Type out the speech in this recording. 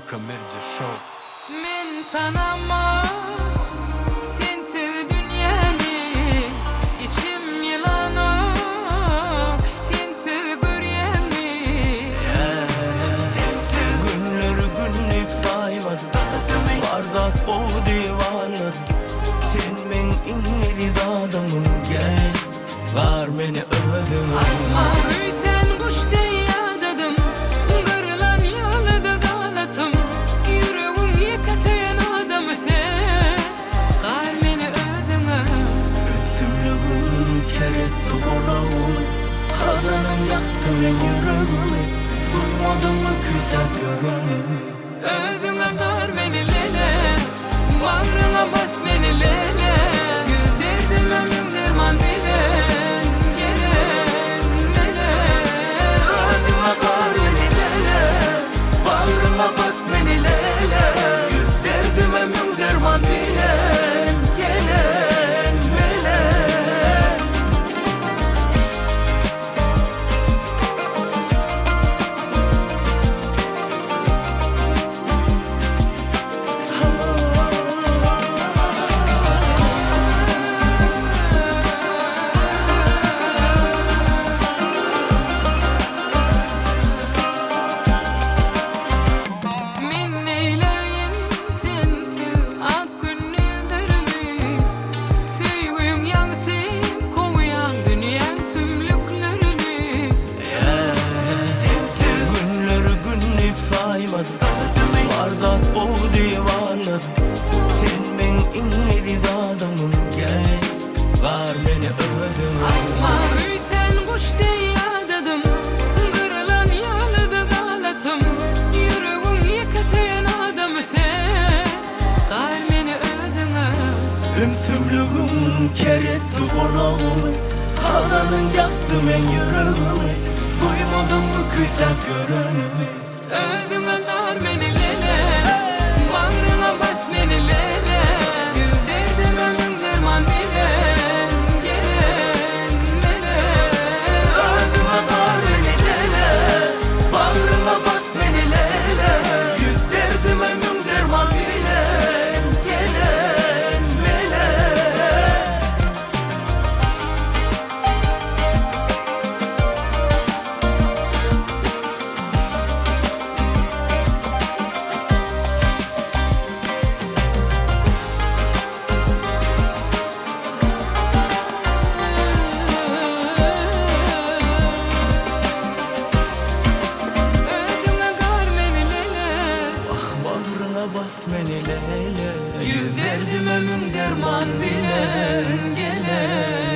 Boca Media Show. Men tanamam sensiz dünyani, içim yılanım sensiz görýänmi. Günler günlük saymadım, bardak o divanladım. Sen men inledi adamım, gel var meni öldüm. Asman üysen kuşday adadım, kırılan yalıda galatım. Yüreğim yekasayan adamı sen, kar meni öldüme. Sümlüğüm keretti kolağım, kadanım yaktı men yüreğimi. Duymadım mı güzel görünümü? Özüme kar beni lele, bağrına bas beni lele. Güldürdüm ömrüm derman bilen, gelen melen. Özüme kar beni lele, bağrına bas beni lele. Yüzderdim ömrüm derman bilen, gelen melen. Men neyleyin sensiz ak günlerimi. Süýgüň ýagtyp koýan dünýäň tümlüklerini. Günler günlük saymadım, bardak o divanladım. Sen men inledi adamım, gel var meni öldüm. Asman üysen kuşday adadım, kırılan yalıda galatım. Yüreğim yekasayan adamı sen, kar meni öldüme. Sümlüğüm keretti kolağımı, kadanın yaktı men yüreğimi. Duymadım mı güzel görünümü? Özüme kar beni lele, bağrına bas beni lele. Güldürdüm ömrüm derman bilen, gelen melen. Özüme kar beni lele, bağrıma bas beni lele. Yüzderdim ömrüm derman bilen, gelen melen. Özüme kar beni lele, Ah bağrına bas beni lele. yüzlerdim ömrüm derman bilen, gelen